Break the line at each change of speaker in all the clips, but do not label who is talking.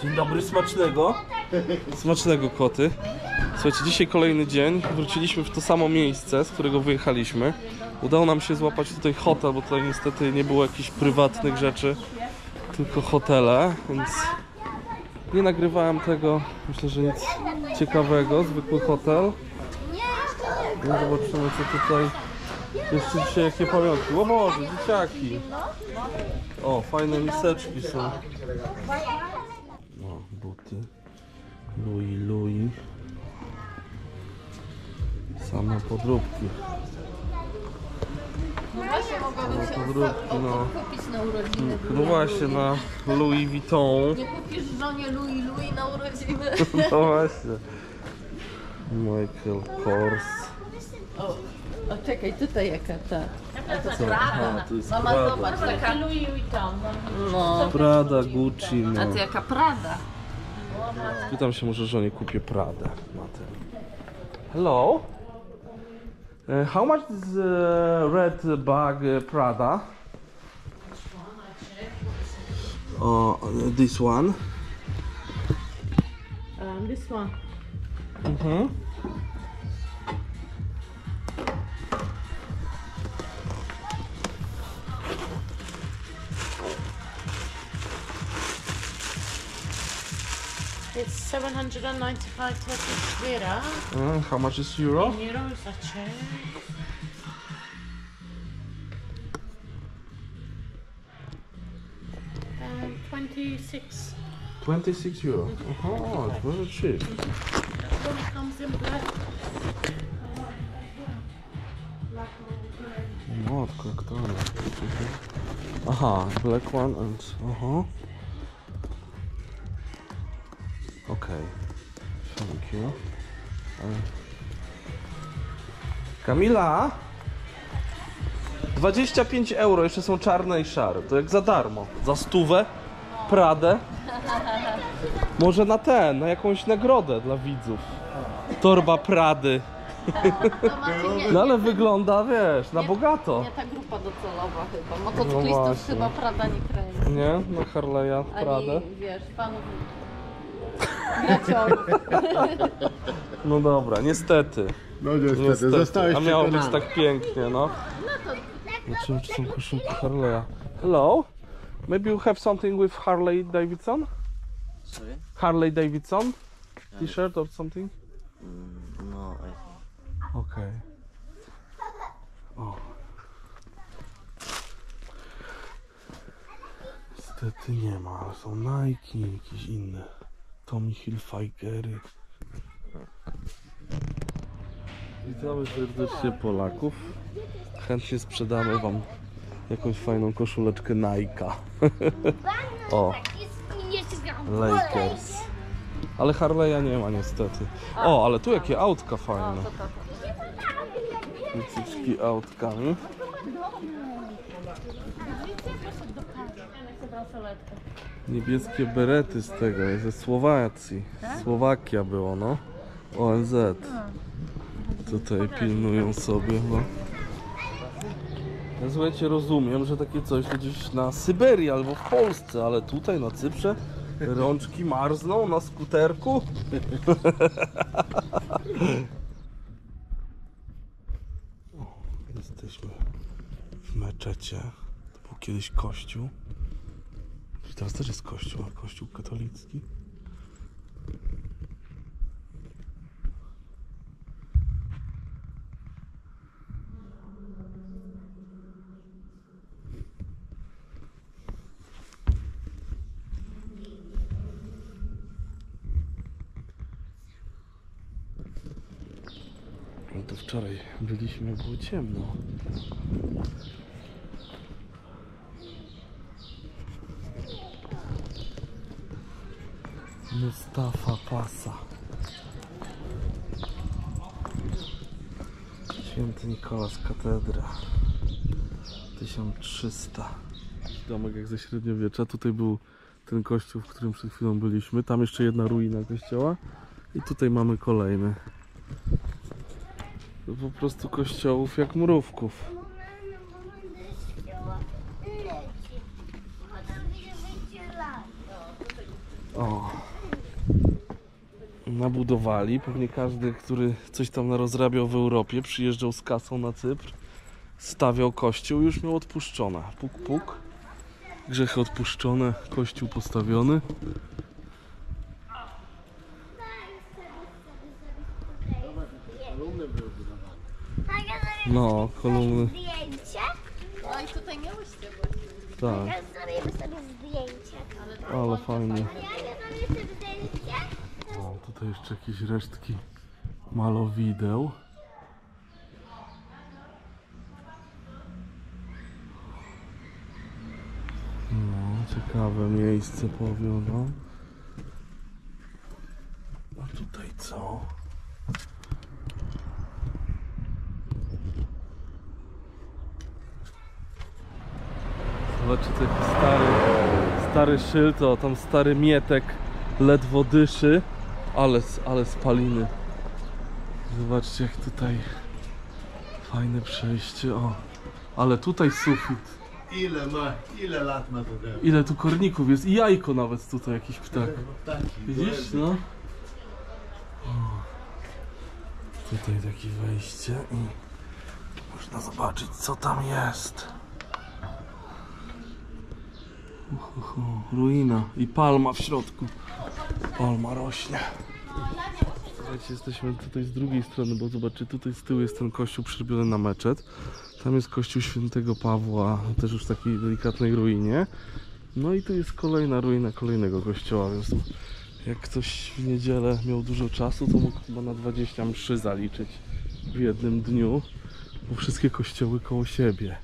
Dzień dobry, smacznego. Smacznego, koty. Słuchajcie, dzisiaj kolejny dzień. Wróciliśmy w to samo miejsce, z którego wyjechaliśmy. Udało nam się złapać tutaj hotel, bo tutaj niestety nie było jakichś prywatnych rzeczy, tylko hotele, więc nie nagrywałem tego. Myślę, że nic ciekawego. Zwykły hotel. No zobaczymy, co tutaj jeszcze dzisiaj, jakie pamiątki. O Boże, dzieciaki. O, fajne miseczki są. O, buty. Louis. Same podróbki.
No właśnie mogłabym się kupić na urodziny.
No właśnie, na Louis Vuitton.
Nie kupisz żonie Louis na urodziny.
No właśnie. Michael Kors.
O, czekaj, tutaj jaka ta.
Prada. To jest
Mama,
Prada.
zobacz, taka Louis Vuitton. No.
Prada, Gucci, no.
A ty jaka Prada?
Pytam się, może żonie kupię Pradę na ten. Hello? How much is red bag Prada? This one.
This one. It's 795 Turkish lira.
How much is euro?
In euros, I check. And 26.
26 euro. Oh, it's very cheap.
That one comes in black.
Matko, jak to jest? Aha, black one and... Okay. Thank you. Kamila? 25 euro, jeszcze są czarne i szare. To jak za darmo. Za 100, Pradę. Może na jakąś nagrodę dla widzów. Torba Prady. No ale wygląda, wiesz, na bogato.
Nie ta grupa docelowa chyba. Motocyklistów
właśnie.
chyba Prada nie kręci.
Nie? Na Harley'a Pradę.
Ani, wiesz, panów graciorów.
No dobra, niestety.
No niestety, zostałeś
A miało być
przekonany.
tak pięknie, no. Zobaczymy, czy są koszulki Harley'a. Hello? Maybe you have something with Harley Davidson?
Sorry?
Harley Davidson? T-shirt or something?
No, I think.
Okay. O. Niestety nie ma, ale są Nike, jakieś inne. Tommy Hilfigery. Witamy serdecznie Polaków. Chętnie sprzedamy wam jakąś fajną koszuleczkę Nike'a. O, Lakers. Ale Harley'a nie ma niestety. O, ale tu jakie autka fajne. Wycieczki autkami. Niebieskie berety z tego, ze Słowacji. Słowakia było, no. ONZ. Tutaj pilnują sobie, no. Ja, słuchajcie, rozumiem, że takie coś to gdzieś na Syberii albo w Polsce, ale tutaj na Cyprze rączki marzną na skuterku. O, jesteśmy w meczecie. To był kiedyś kościół. Teraz też jest kościół, a kościół katolicki. No to wczoraj byliśmy, było ciemno. Mustafa Pasa. Święty Nikolas Katedra. 1300. Domek jak ze średniowiecza. Tutaj był ten kościół, w którym przed chwilą byliśmy. Tam jeszcze jedna ruina kościoła. I tutaj mamy kolejny. To po prostu kościołów jak mrówków. O. Nabudowali. Pewnie każdy, który coś tam narozrabiał w Europie, przyjeżdżał z kasą na Cypr, stawiał kościół i już miał odpuszczone. Puk, puk. Grzechy odpuszczone, kościół postawiony. No, kolumny.
Zdjęcie?
No i tutaj miałyście właśnie.
Tak,
Ja zrobimy sobie zdjęcie.
ale fajnie.
Ja nie zrobię sobie zdjęcie?
O, tutaj jeszcze jakieś resztki malowideł. No, ciekawe miejsce, powiem wam. A tutaj co? Zobaczcie, taki stary szyld, o tam stary Mietek ledwo dyszy, ale spaliny. Zobaczcie, jak tutaj fajne przejście, o, ale tutaj sufit.
Ile lat ma to drewno?
Ile tu korników jest i jajko nawet tutaj jakiś ptak.
Taki,
Widzisz, no? O, tutaj takie wejście i można zobaczyć, co tam jest. Ruina i palma w środku. Palma rośnie. Słuchajcie, jesteśmy tutaj z drugiej strony, bo zobaczcie, tutaj z tyłu jest ten kościół przerobiony na meczet. Tam jest kościół świętego Pawła, też już w takiej delikatnej ruinie. No i tu jest kolejna ruina kolejnego kościoła, więc jak ktoś w niedzielę miał dużo czasu, to mógł chyba na 20 mszy zaliczyć w jednym dniu, bo wszystkie kościoły koło siebie.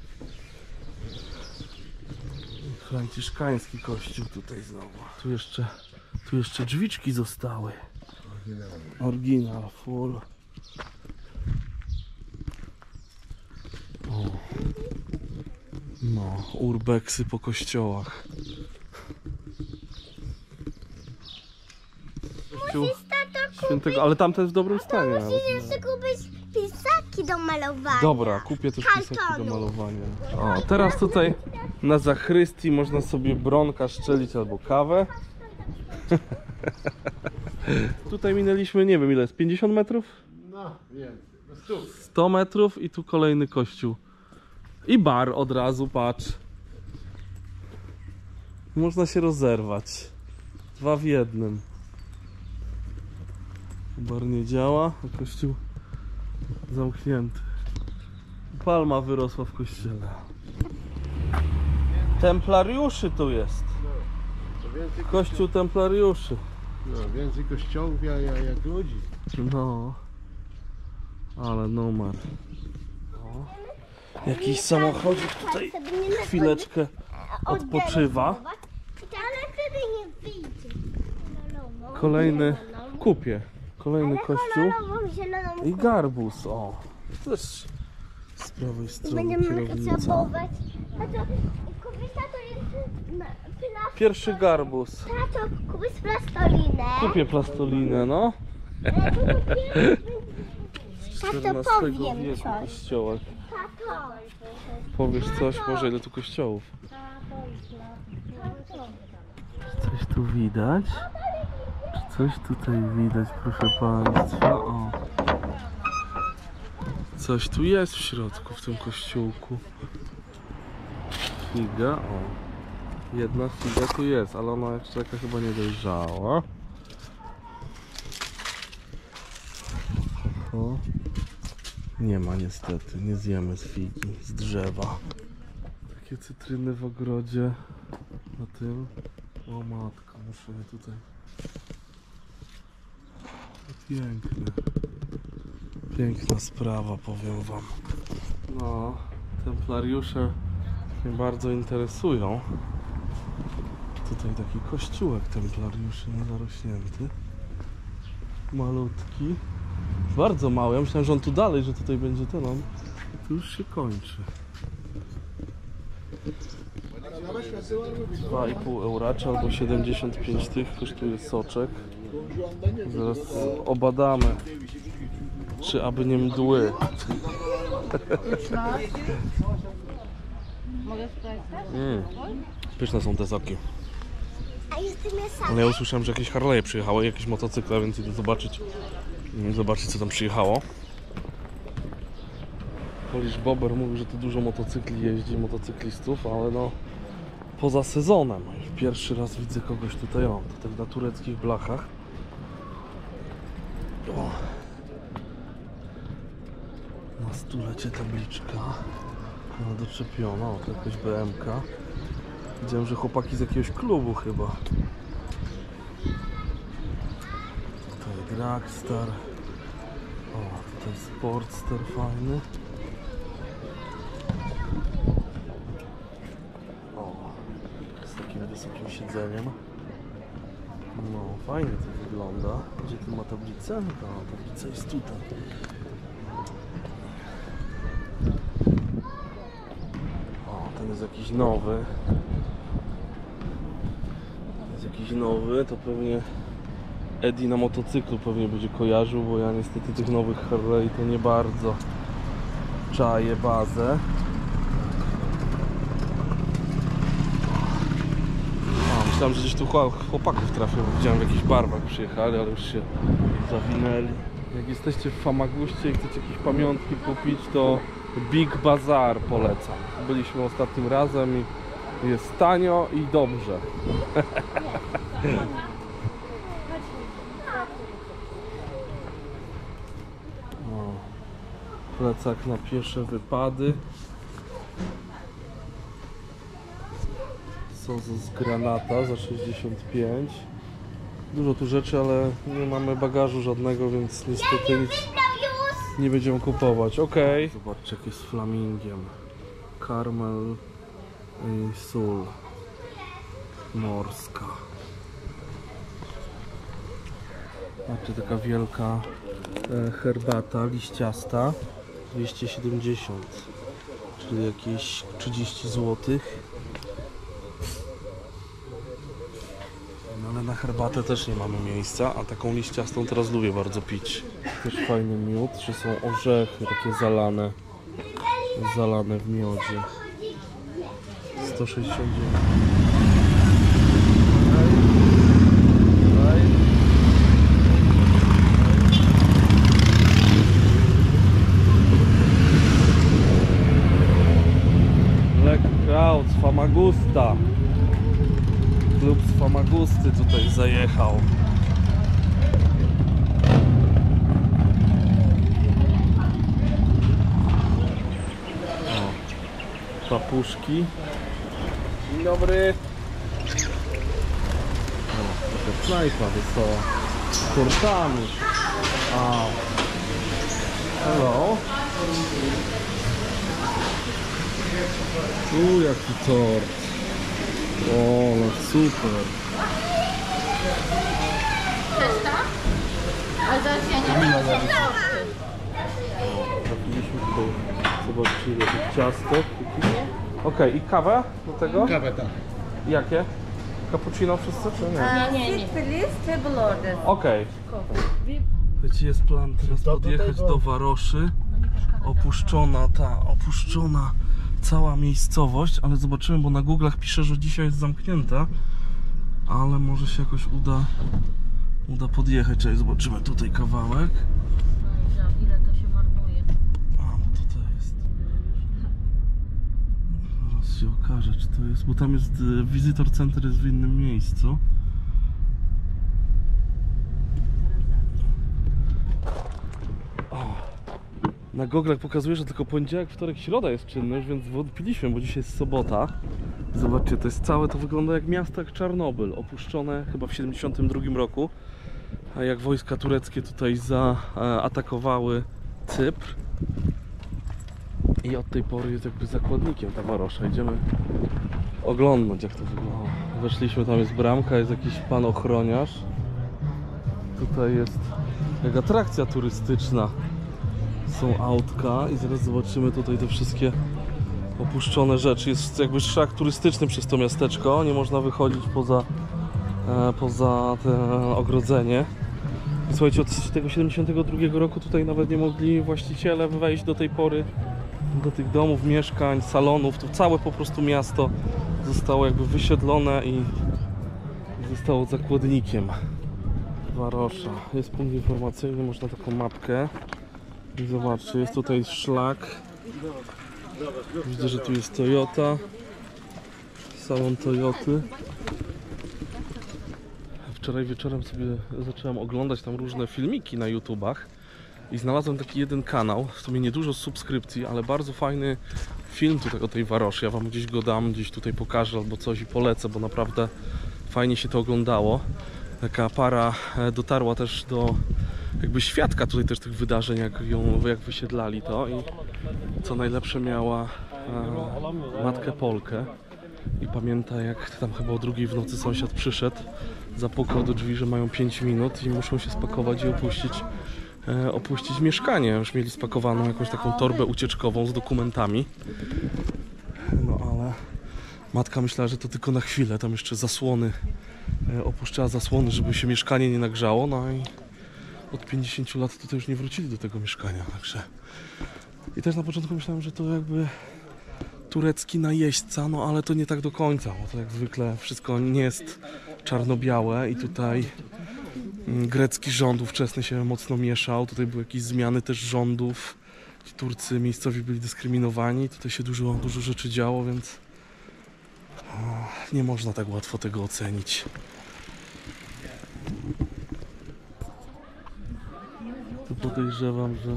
Franciszkański kościół tutaj znowu. Tu jeszcze drzwiczki zostały. Oryginal, full. O. No, urbexy po kościołach. Kościół świętego, ale tamten w dobrym stanie nawet.
Musisz jeszcze kupić pisaki do malowania.
Dobra, kupię też pisaki do malowania. O, teraz tutaj na zachrystii można sobie bronka szczelić albo kawę. Tutaj minęliśmy, nie wiem ile jest, 50 metrów?
No, więcej. No 100.
100 metrów i tu kolejny kościół. I bar od razu, patrz. Można się rozerwać. 2 w 1. Bar nie działa, a kościół zamknięty. Palma wyrosła w kościele. Templariuszy tu jest.
To więcej,
Kościół templariuszy.
no, więcej kościołów jak ludzi.
No. Ale numer. O. Jakiś samochodzik tutaj chwileczkę odpoczywa.
Ale wtedy nie wyjdzie.
Kolejny kupię. Kolejny kościół
Zieloną
i garbus. O. Też z prawej strony
będziemy
kierownica.
zabować. Tato, kupisz tato jest
Pierwszy garbus.
Tato, kupisz plastolinę.
Kupię plastolinę, no. Z XIV
powiem
wieku
coś.
kościołek.
Tato.
Powiesz coś? Może ile tu kościołów? Coś tu widać? Czy coś tutaj widać, proszę Państwa? O. Coś tu jest w środku, w tym kościółku. Figa, o. Jedna figa tu jest, ale ona jeszcze jaka chyba nie dojrzała. O. Nie ma niestety, nie zjemy z figi, z drzewa. Takie cytryny w ogrodzie na tym. O matko, muszę je tutaj. Piękne. Piękna sprawa, powiem wam. No, templariusze mnie bardzo interesują. Tutaj taki kościółek templariuszy zarośnięty. Malutki. Bardzo mały. Ja myślałem, że on tu dalej, że tutaj będzie ten on. Tu już się kończy. 2,5 euracza albo 75 tych kosztuje soczek. Zaraz obadamy, czy aby nie mdły.
Mogę sprawdzić?
Pyszne są te soki.
A jestem ja sam.
Ale ja usłyszałem, że jakieś Harley'e przyjechały, jakieś motocykle, więc idę zobaczyć co tam przyjechało. Polish Bobber mówił, że tu dużo motocykli jeździ, motocyklistów, ale no poza sezonem. Pierwszy raz widzę kogoś tutaj, tutaj na tureckich blachach. O. Na stulecie tabliczka. No, doczepiona, to jakaś BMK. Widziałem, że chłopaki z jakiegoś klubu chyba. Tutaj Dragstar. O, tutaj Sportster fajny. O, z takim wysokim siedzeniem. No, fajnie to wygląda. Gdzie tu ma tablicę? No, tablica jest tutaj. O, ten jest jakiś nowy. To pewnie Eddie na motocyklu pewnie będzie kojarzył, bo ja niestety tych nowych Harley to nie bardzo czaję bazę. Myślałem, że gdzieś tu chłopaków trafię, bo widziałem w jakichś barwach przyjechali, ale już się zawinęli. Jak jesteście w Famaguście i chcecie jakieś pamiątki kupić, to Big Bazaar polecam. Byliśmy ostatnim razem i jest tanio i dobrze. O, plecak na piesze wypady. Sozo z granata za 65. Dużo tu rzeczy, ale nie mamy bagażu żadnego, więc niestety nic nie będziemy kupować. Okej. Zobaczcie, jak jest flamingiem. Karmel i sól morska. Znaczy taka wielka herbata liściasta 270, czyli jakieś 30 zł. No ale na herbatę też nie mamy miejsca, a taką liściastą teraz lubię bardzo pić. Też fajny miód, że są orzechy takie zalane w miodzie. 169. Black Crowd z Famagusta. Klub z Famagusty tutaj zajechał. O, papuszki. Dzień dobry. O, taka knajpa wesoła. Z tortami. Wow. Hello. Jaki tort. O, no super.
Testa? Ale zaraz ja nie
Kamila
wiem,
robi.
co
Trafiliśmy tutaj, zobaczcie, ile tych ciastek. Okej, i kawę do tego?
Kawę tak.
Jakie? Cappuccino wszyscy, czy nie?
Nie.
Please, table order.
Okej. Wiecie, jest plan teraz podjechać do Waroszy. Opuszczona cała miejscowość, ale zobaczymy, bo na Google'ach pisze, że dzisiaj jest zamknięta. Ale może się jakoś uda podjechać. Czyli zobaczymy tutaj kawałek.
ile to się marnuje.
A, no tutaj jest. Zaraz się okaże, czy to jest, bo tam jest Visitor Center jest w innym miejscu. O, na Google'ach pokazuje, że tylko poniedziałek, wtorek, środa jest czynność, więc wątpiliśmy, bo dzisiaj jest sobota. Zobaczcie, to jest całe, to wygląda jak miasto, jak Czarnobyl, opuszczone chyba w 72 roku. A jak wojska tureckie tutaj zaatakowały Cypr. I od tej pory jest jakby zakładnikiem ta Warosza. Idziemy oglądać, jak to wygląda. Weszliśmy, tam jest bramka, jest jakiś pan ochroniarz. Tutaj jest jak atrakcja turystyczna. Są autka i zaraz zobaczymy tutaj te wszystkie opuszczone rzeczy. Jest jakby szlak turystyczny przez to miasteczko. Nie można wychodzić poza to ogrodzenie. I słuchajcie, od tego 72 roku tutaj nawet nie mogli właściciele wejść do tej pory do tych domów, mieszkań, salonów. To całe po prostu miasto zostało jakby wysiedlone i zostało zakładnikiem Warosza. Jest punkt informacyjny, można taką mapkę. I zobaczcie, jest tutaj szlak. Widzę, że tu jest Toyota. Salon Toyoty. Wczoraj wieczorem sobie zacząłem oglądać tam różne filmiki na YouTubach i znalazłem taki jeden kanał, w sumie niedużo subskrypcji, ale bardzo fajny film tutaj o tej Waroszy. Ja wam gdzieś go dam, gdzieś tutaj pokażę albo coś i polecę, bo naprawdę fajnie się to oglądało. Taka para dotarła też do jakby świadka tutaj też tych wydarzeń, jak wysiedlali to i co najlepsze miała matkę Polkę. I pamięta, jak tam chyba o 2 w nocy sąsiad przyszedł, zapukał do drzwi, że mają 5 minut i muszą się spakować i opuścić mieszkanie. Już mieli spakowaną jakąś taką torbę ucieczkową z dokumentami. No ale matka myślała, że to tylko na chwilę, tam jeszcze zasłony, opuszczała zasłony, żeby się mieszkanie nie nagrzało. No i od 50 lat tutaj już nie wrócili do tego mieszkania, także... I też na początku myślałem, że to jakby turecki najeźdźca, no ale to nie tak do końca, bo to jak zwykle wszystko nie jest czarno-białe i tutaj grecki rząd ówczesny się mocno mieszał, tutaj były jakieś zmiany też rządów, ci Turcy miejscowi byli dyskryminowani, tutaj się dużo rzeczy działo, więc nie można tak łatwo tego ocenić. Tu podejrzewam, że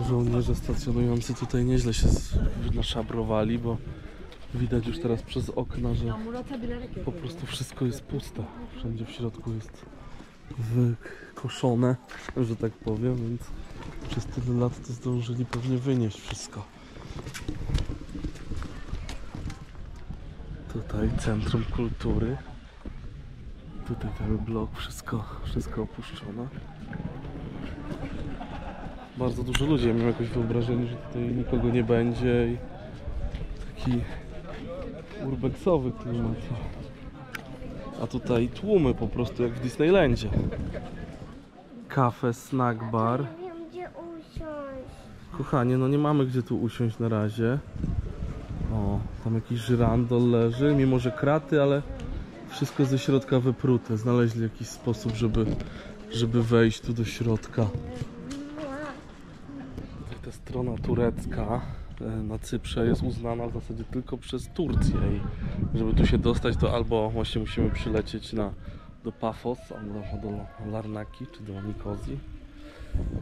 żołnierze stacjonujący tutaj nieźle się naszabrowali, bo widać już teraz przez okna, że po prostu wszystko jest puste. Wszędzie w środku jest wykoszone, że tak powiem, więc przez tyle lat to zdążyli pewnie wynieść wszystko. Tutaj Centrum Kultury. Tutaj cały blok, wszystko opuszczone. Bardzo dużo ludzi, ja miałem jakieś wyobrażenie, że tutaj nikogo nie będzie i taki urbexowy klimat. A tutaj tłumy po prostu jak w Disneylandzie. Kafe, snack bar.
Nie wiem, gdzie usiąść.
Kochanie, no nie mamy gdzie tu usiąść na razie. O, tam jakiś żyrandol leży, mimo że kraty, ale wszystko ze środka wyprute. Znaleźli jakiś sposób, żeby wejść tu do środka. Ta strona turecka na Cyprze jest uznana w zasadzie tylko przez Turcję i żeby tu się dostać, to albo właśnie musimy przylecieć do Pafos, albo do Larnaki czy do Nikozji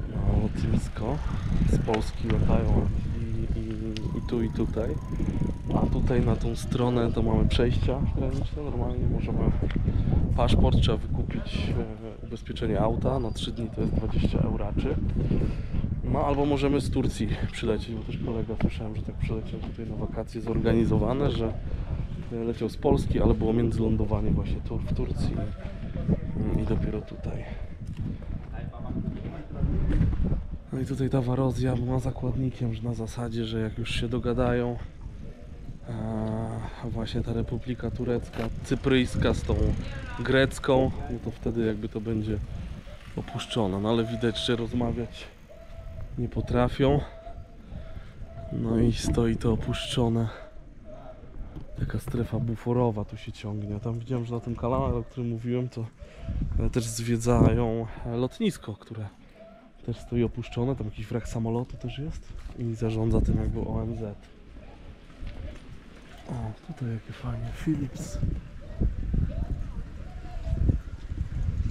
na lotnisko. Z Polski latają i tu i tutaj, a tutaj na tą stronę to mamy przejścia graniczne. Normalnie możemy paszport, trzeba wykupić ubezpieczenie auta na 3 dni, to jest 20 euraczy. No albo możemy z Turcji przylecieć, bo też kolega słyszałem, że tak przyleciał tutaj na wakacje zorganizowane, że leciał z Polski, ale było międzylądowanie właśnie w Turcji i dopiero tutaj. No i tutaj ta Warozja była zakładnikiem, że na zasadzie, że jak już się dogadają właśnie ta Republika Turecka, Cypryjska z tą grecką, no to wtedy jakby to będzie opuszczone. No ale widać, że rozmawiać nie potrafią. No i stoi to opuszczone. Taka strefa buforowa tu się ciągnie. A tam widziałem, że na tym kanale, o którym mówiłem, to też zwiedzają lotnisko, które też stoi opuszczone. Tam jakiś wrak samolotu też jest i zarządza tym jakby ONZ. O, tutaj jakie fajnie. Philips.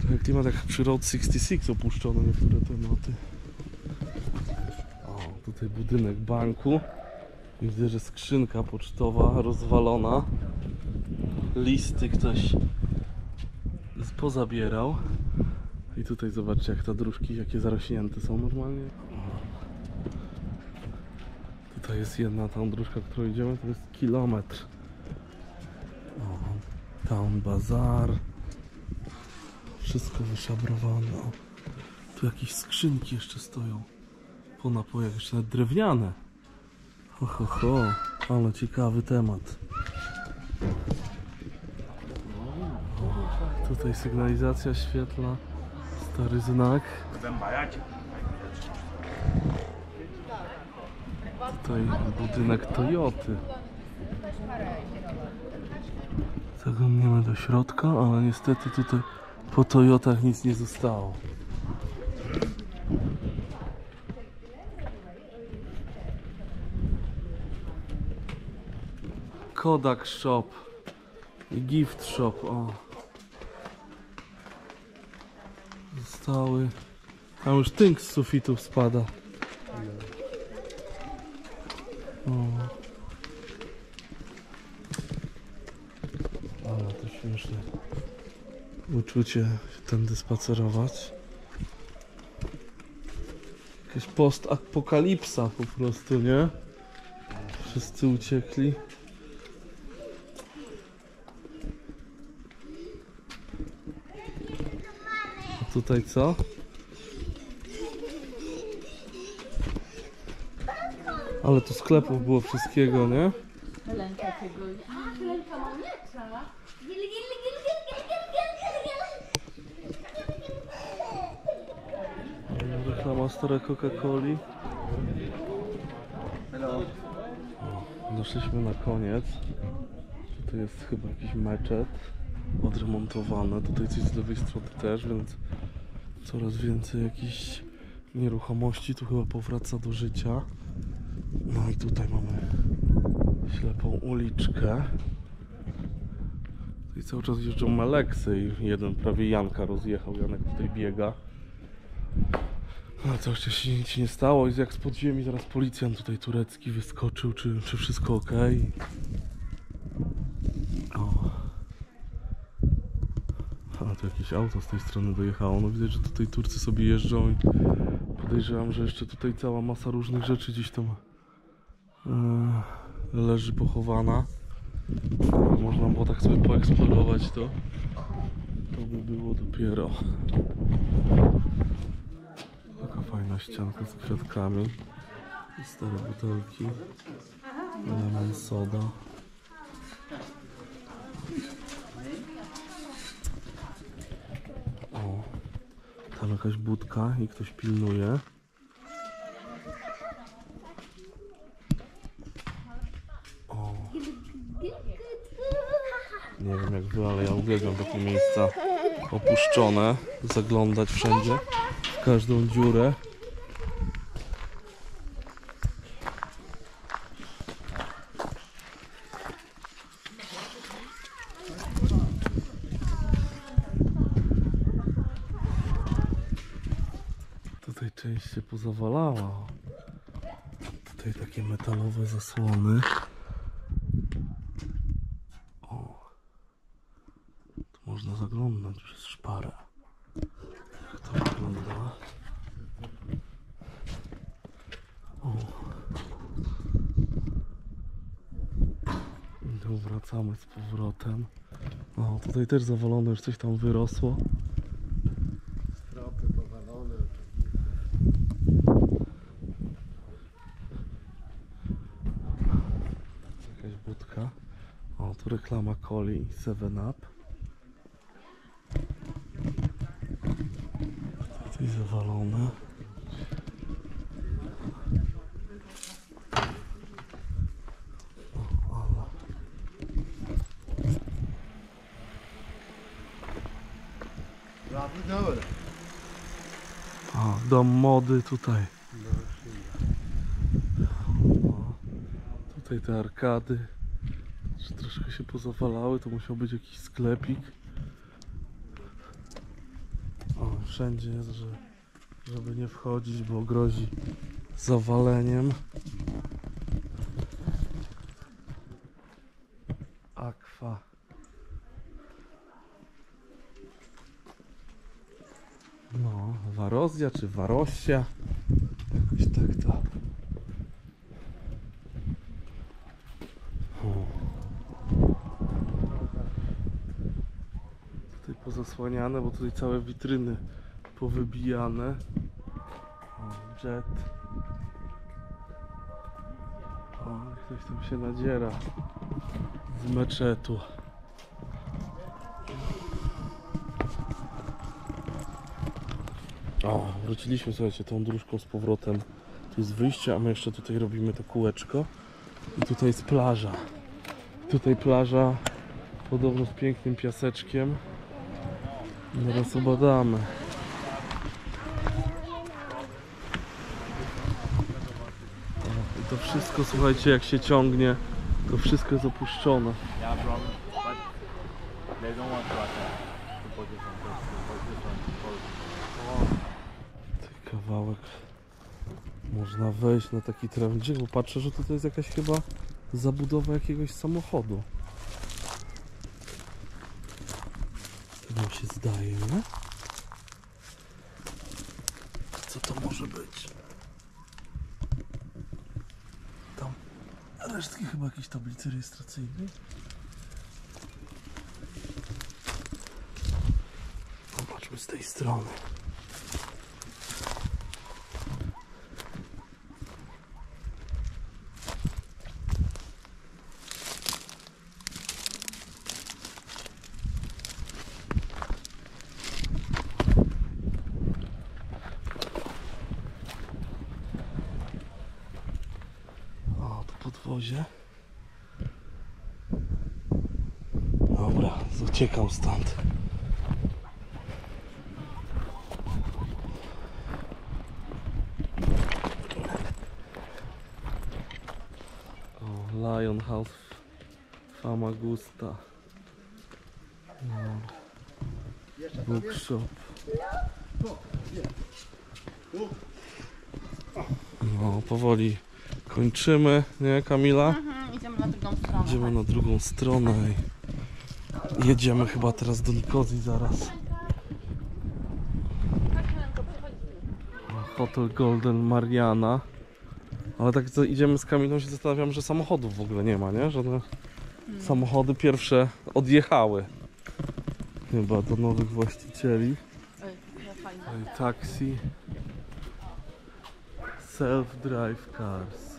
Trochę klimat jak przy Road 66 opuszczone niektóre tematy. O, tutaj budynek banku. Widzę, że skrzynka pocztowa rozwalona. Listy ktoś pozabierał. I tutaj zobaczcie, jak te dróżki, jakie zarośnięte są normalnie. Tutaj jest jedna tam dróżka, którą idziemy, to jest kilometr. O, Town Bazaar. Wszystko wyszabrowane. O, tu jakieś skrzynki jeszcze stoją. Po napojach, jeszcze nawet drewniane. Ho, ho, ho. Ale ciekawy temat. O, tutaj sygnalizacja świetlna. Stary znak. Tutaj budynek Toyoty. Tak Zaglądniemy do środka, ale niestety tutaj po Toyotach nic nie zostało. Kodak Shop i Gift Shop, o. Zostały. Tam już tynk z sufitów spada. O. Ale to śmieszne uczucie się tędy spacerować. Jakaś post-apokalipsa po prostu, nie? Wszyscy uciekli. A tutaj co? Ale tu sklepów było wszystkiego, nie?
Helenka tego... A, Helenka ma miecza.
Gil, gil, gil, gil, gil, gil, gil.
Reklama stare Coca-Coli. Doszliśmy na koniec. Tutaj jest chyba jakiś meczet odremontowany. Tutaj coś z lewej strony też, więc coraz więcej jakichś nieruchomości. Tu chyba powraca do życia. No i tutaj mamy ślepą uliczkę. Tutaj cały czas jeżdżą Meleksy i jeden prawie Janka rozjechał. Janek tutaj biega. No co jeszcze się nic nie stało i jak z podziemi zaraz policjant tutaj turecki wyskoczył, czy wszystko ok. O. A tu jakieś auto z tej strony dojechało. No widać, że tutaj Turcy sobie jeżdżą i podejrzewam, że jeszcze tutaj cała masa różnych rzeczy gdzieś tam leży pochowana. Można było tak sobie poeksplorować to. To by było dopiero. Taka fajna ścianka z kwiatkami. I stare butelki. Lemon soda. O, tam jakaś budka i ktoś pilnuje. O. Nie wiem jak wy, ale ja uwielbiam takie miejsca opuszczone. Zaglądać wszędzie. W każdą dziurę. Tutaj część się pozawalała. Tutaj takie metalowe zasłony. O. Tu można zaglądać przez szparę. Jak to wygląda? O. I tu wracamy z powrotem. O, tutaj też zawalone, już coś tam wyrosło.
Stropy powalone.
Jakaś budka. O, tu reklama Coli i 7up. Tutaj zawalone. O, ale...
Prawie dobre.
O, dom mody tutaj. O, tutaj te arkady. Troszkę się pozawalały, to musiał być jakiś sklepik. O, wszędzie jest, żeby nie wchodzić, bo grozi zawaleniem. Aqua. No, Warozja czy Warosia. Jakoś tak to. Tutaj pozasłaniane, bo tutaj całe witryny powybijane. O, jet. O, ktoś tam się nadziera z meczetu. O, wróciliśmy, słuchajcie, tą dróżką z powrotem. Tu jest wyjście, a my jeszcze tutaj robimy to kółeczko. I tutaj jest plaża. Tutaj plaża Podobno z pięknym piaseczkiem. Zaraz obadamy. I to wszystko, słuchajcie, jak się ciągnie, to wszystko jest opuszczone. Ten kawałek można wejść na taki trawniczek, bo patrzę, że tutaj jest jakaś chyba zabudowa jakiegoś samochodu. Tak mi się zdaje, nie? Co to może być? Tam resztki chyba jakiejś tablicy rejestracyjnej. Zobaczmy z tej strony. Podwozie. Dobra, uciekam stąd. O, Lion House Famagusta. No. Bookshop. No, powoli kończymy, nie Kamila?
Idziemy na drugą stronę.
Idziemy na drugą stronę i jedziemy chyba teraz do Nikozji zaraz. Hotel Golden Mariana. Ale tak idziemy z Kamilą, się zastanawiam, że samochodów w ogóle nie ma, nie? Żadne samochody pierwsze odjechały. Chyba do nowych właścicieli. Taxi. Self-drive cars.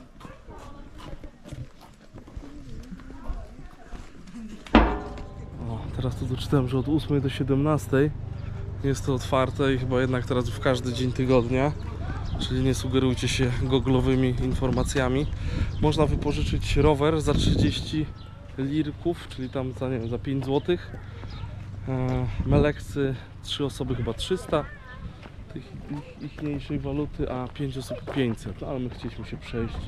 O, teraz tu doczytałem, że od 8 do 17 jest to otwarte i chyba jednak teraz w każdy dzień tygodnia. Czyli nie sugerujcie się goglowymi informacjami. Można wypożyczyć rower za 30 lirków, czyli tam za, nie wiem, za 5 zł. Meleksy 3 osoby chyba 300 tych ichniejszej waluty, a 5 osób 500. Ale my chcieliśmy się przejść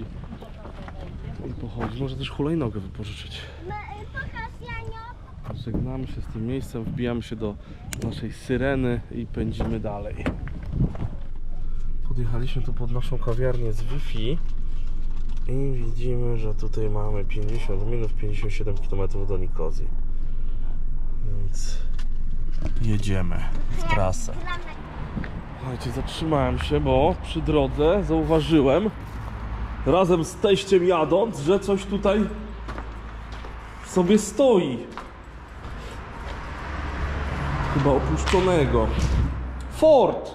i pochodzić. Można też hulajnogę wypożyczyć. Żegnamy się z tym miejscem, wbijamy się do naszej syreny i pędzimy dalej. Podjechaliśmy tu pod naszą kawiarnię z Wi-Fi i widzimy, że tutaj mamy 50 minut, 57 km do Nikozji. Więc jedziemy w trasę. Słuchajcie, zatrzymałem się, bo przy drodze zauważyłem, razem z teściem jadąc, że coś tutaj sobie stoi. Chyba opuszczonego. Ford!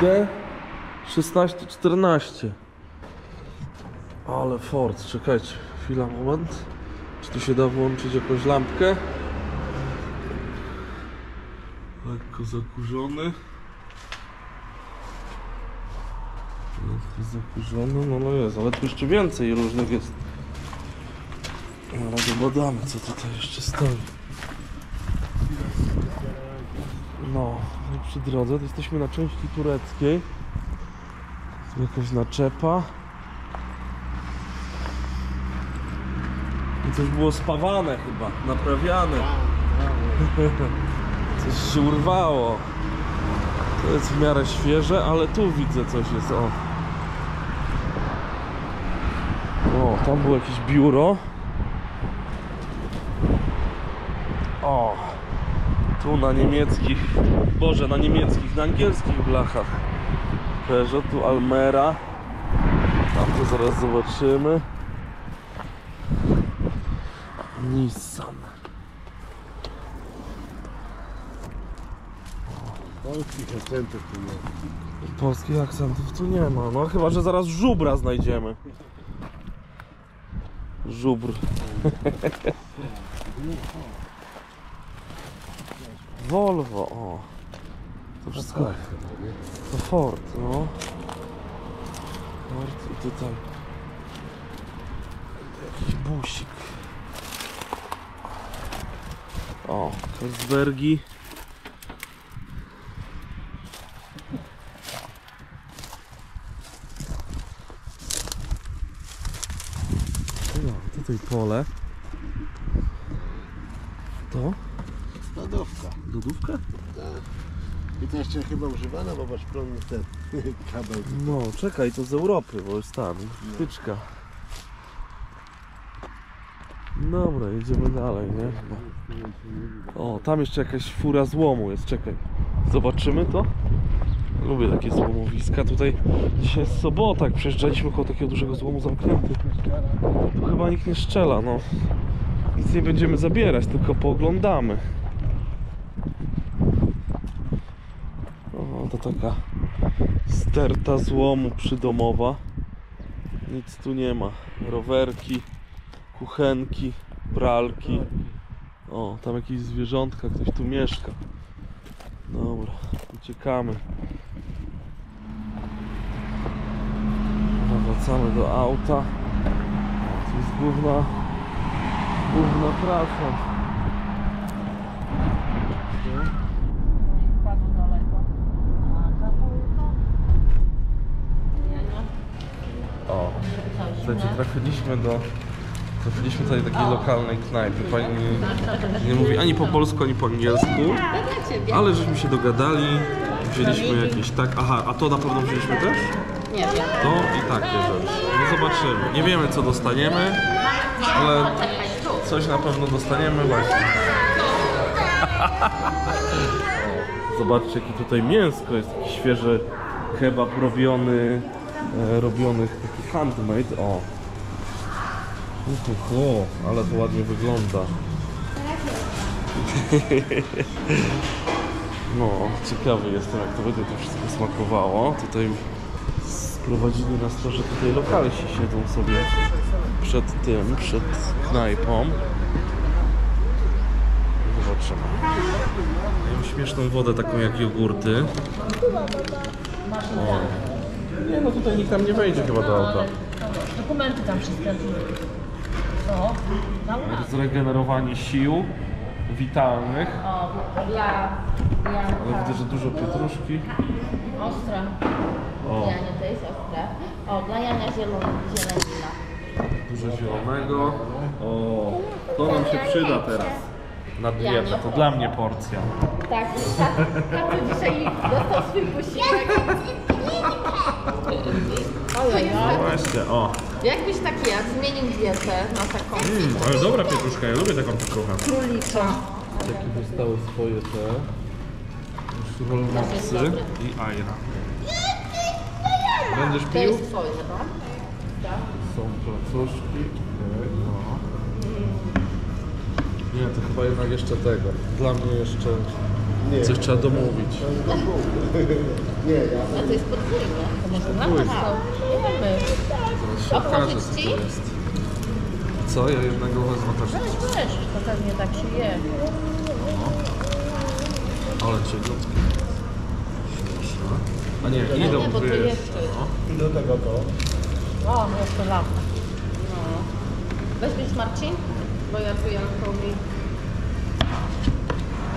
D1614. Ale Ford, czekajcie, chwila, moment. Czy tu się da włączyć jakąś lampkę? Lekko zakurzony. Lekko zakurzony, no jest, ale tu jeszcze więcej różnych jest. Ale zobadamy, co tutaj jeszcze stoi. No, przy drodze to jesteśmy na części tureckiej. Tu jakaś naczepa. I coś było spawane chyba, naprawiane. Coś się urwało. To jest w miarę świeże, ale tu widzę coś jest, o. O, tam było jakieś biuro. O, tu na niemieckich, Boże, na niemieckich, na angielskich blachach. Peugeot, tu Almera. Tam to zaraz zobaczymy. Nissan.
Polskich akcentów tu nie.
Polskich akcentów tu nie ma, no chyba, że zaraz żubra znajdziemy. Żubr. Volvo, o. To wszystko. To Ford, no. Ford i tutaj jakiś busik. O, Carlsbergi. No, tutaj pole. To?
Lodówka.
Lodówka?
Tak. I to jeszcze chyba używana, bo masz prąd ten kabel.
No, czekaj, to z Europy, bo jest tam, wtyczka. Dobra, jedziemy dalej, nie? O, tam jeszcze jakaś fura złomu jest, czekaj. Zobaczymy to? Lubię takie złomowiska. Tutaj dzisiaj jest sobota, jak przejeżdżaliśmy koło takiego dużego złomu zamknięty. Tu chyba nikt nie strzela, no. Nic nie będziemy zabierać, tylko pooglądamy. O, to taka sterta złomu przydomowa. Nic tu nie ma. Rowerki, kuchenki, pralki. O, tam jakieś zwierzątka, ktoś tu mieszka. Dobra, uciekamy. Wracamy do auta. O, tu jest główna trasa. O, słuchajcie, trafiliśmy tutaj do takiej lokalnej knajpy. Pani nie mówi ani po polsku, ani po angielsku, ale żeśmy się dogadali, wzięliśmy jakieś tak. Aha, a to na pewno wzięliśmy też?
Nie wiem.
To i takie rzeczy. No zobaczymy. Nie wiemy, co dostaniemy, ale coś na pewno dostaniemy właśnie. Zobaczcie, jakie tutaj mięsko jest, taki świeży kebab robiony taki handmade. O, ale to ładnie wygląda. No, ciekawy jestem, jak to będzie to wszystko smakowało. Tutaj sprowadzili nas to, że tutaj lokalsi siedzą sobie przed knajpą. Zobaczymy. Mają śmieszną wodę, taką jak jogurty. O. Nie, no tutaj nikt tam nie wejdzie chyba do auta.
Dokumenty tam wszystkie. Co?
Zregenerowanie sił witalnych.
O,
Ale widzę, że dużo pietruszki.
ostre.
O,
Janie, to jest ostre. O, dla Jania zielenina.
dużo zielonego. O, to nam się przyda teraz na dietę. To dla mnie porcja.
Tak, tato dzisiaj dostał swój posiłek. Ojej,
Właśnie, o.
jakbyś tak jadł, zmienił dietę na taką
Ale dobra pietruszka, ja lubię taką pietruchę.
króliczą.
Jakie dostały swoje te rolmocy i ajra. Będziesz
To
pił?
jest twoje, no.
Są placuszki. No. Nie, to chyba jednak jeszcze tego. Dla mnie jeszcze coś trzeba domówić.
Nie, ja.
A to jest podwójne. To może na
Podwójne.
to wiemy.
Zaraz się okaże, co to jest. Co? Ja jednego wezmę też.
Też, to pewnie tak się je.
Ale cieplutki. A nie, idą
Nie, bo to
wyjeść.
jeszcze.
I do tego to.
O, jeszcze lat. No. Weźmiesz Marcin? Bo ja tu Jankowi.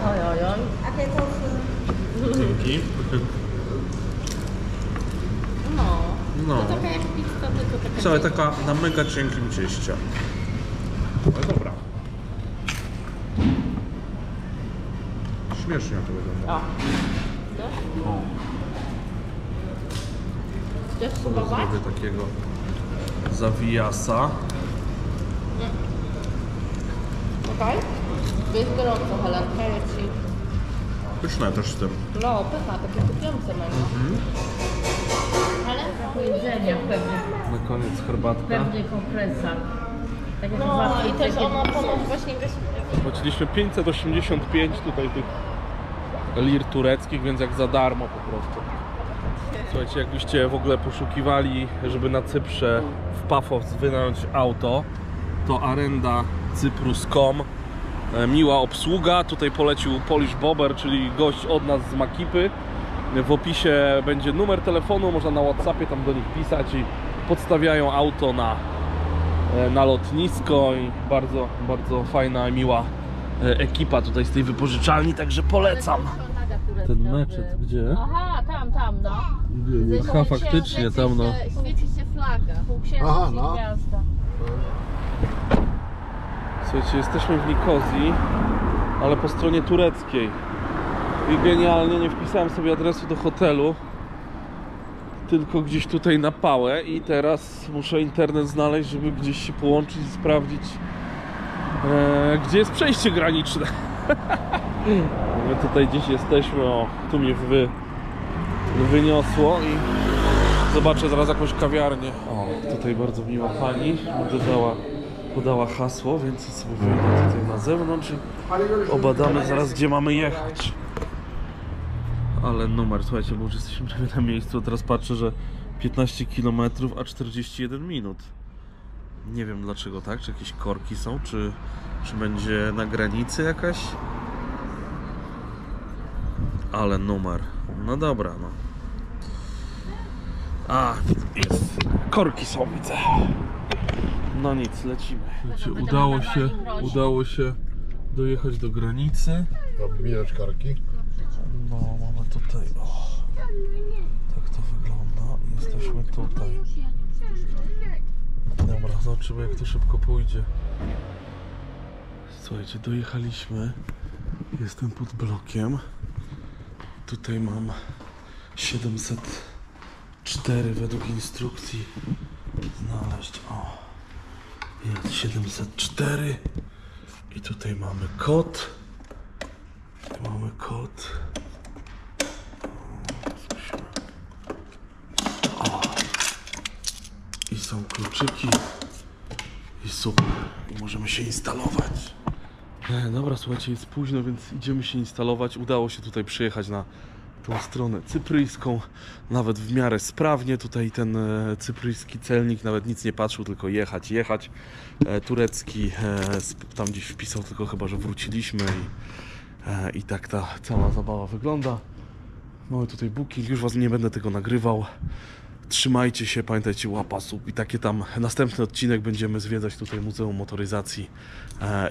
Oj, oj, oj.
Dzięki.
No.
No.
To taka jak pizza, tylko taka...
Cała taka na mega cienkim cieście. Ale dobra. Śmiesznie to wygląda.
O.
O,
Chcesz spróbować?
zrobię takiego zawijasa.
Okej. To jest gorąco, Helenka, ja ci...
Pyszne też z tym.
No, pycha, takie kupiące mega. Helenka? Jedzenia pewnie.
Na koniec herbatka.
Pewnie kompresa. Tak jak no i też ona ponoć właśnie...
Płaciliśmy 585 tutaj tych lir tureckich, więc jak za darmo po prostu. Słuchajcie, jakbyście w ogóle poszukiwali, żeby na Cyprze w Paphos wynająć auto, to arenda cyprus.com. Miła obsługa. Tutaj polecił Polish Bobber, czyli gość od nas z Makipy. W opisie będzie numer telefonu, można na WhatsAppie tam do nich pisać i podstawiają auto na lotnisko i bardzo, bardzo fajna i miła ekipa tutaj z tej wypożyczalni, także polecam. Ten meczet gdzie?
Aha, tam, no.
Aha, faktycznie tam, no.
Świeci się flaga, półksiężyc
Aha,
i
no.
gwiazda.
Słuchajcie, jesteśmy w Nikozji, ale po stronie tureckiej. I genialnie nie wpisałem sobie adresu do hotelu, tylko gdzieś tutaj na pałę i teraz muszę internet znaleźć, żeby gdzieś się połączyć i sprawdzić, gdzie jest przejście graniczne. My tutaj gdzieś jesteśmy, o, tu mnie wyniosło i zobaczę zaraz jakąś kawiarnię. O, tutaj bardzo miła pani podała hasło, więc sobie wyjdę tutaj na zewnątrz i obadamy zaraz, gdzie mamy jechać. Ale numer, słuchajcie, bo już jesteśmy prawie na miejscu, teraz patrzę, że 15 km, a 41 minut. Nie wiem dlaczego tak, czy jakieś korki są, czy będzie na granicy jakaś. Ale numer, no dobra, no. A, jest, korki są, widzę. No nic, lecimy. Udało się dojechać do granicy.
Minąć korki.
No, mamy tutaj, o, tak to wygląda. Jesteśmy tutaj. Dobra, zobaczymy jak to szybko pójdzie. Słuchajcie, dojechaliśmy. Jestem pod blokiem. Tutaj mam 704 według instrukcji znaleźć. O, jest 704 i tutaj mamy kod. O, i są kluczyki i super, i możemy się instalować. Dobra, słuchajcie, jest późno, więc idziemy się instalować. Udało się tutaj przyjechać na tą stronę cypryjską, nawet w miarę sprawnie. Tutaj ten cypryjski celnik nawet nic nie patrzył, tylko jechać. Turecki tam gdzieś wpisał, tylko chyba, że wróciliśmy i tak ta cała zabawa wygląda. Mamy tutaj booking, już was nie będę tego nagrywał. Trzymajcie się, pamiętajcie, łapa, sub i takie tam. Następny odcinek będziemy zwiedzać tutaj Muzeum Motoryzacji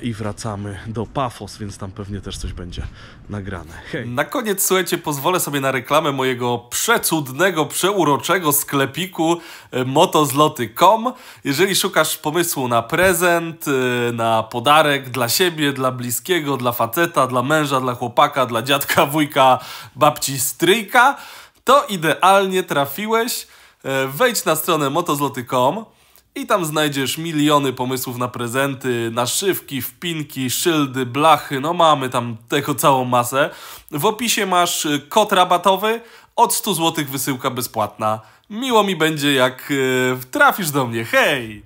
i wracamy do Pafos, więc tam pewnie też coś będzie nagrane. Hej! Na koniec, słuchajcie, pozwolę sobie na reklamę mojego przecudnego, przeuroczego sklepiku motozloty.com. Jeżeli szukasz pomysłu na prezent, na podarek dla siebie, dla bliskiego, dla faceta, dla męża, dla chłopaka, dla dziadka, wujka, babci, stryjka, to idealnie trafiłeś. Wejdź na stronę motozloty.com i tam znajdziesz miliony pomysłów na prezenty, naszywki, wpinki, szyldy, blachy, no mamy tam tego całą masę. W opisie masz kod rabatowy, od 100 zł wysyłka bezpłatna. Miło mi będzie, jak trafisz do mnie, hej!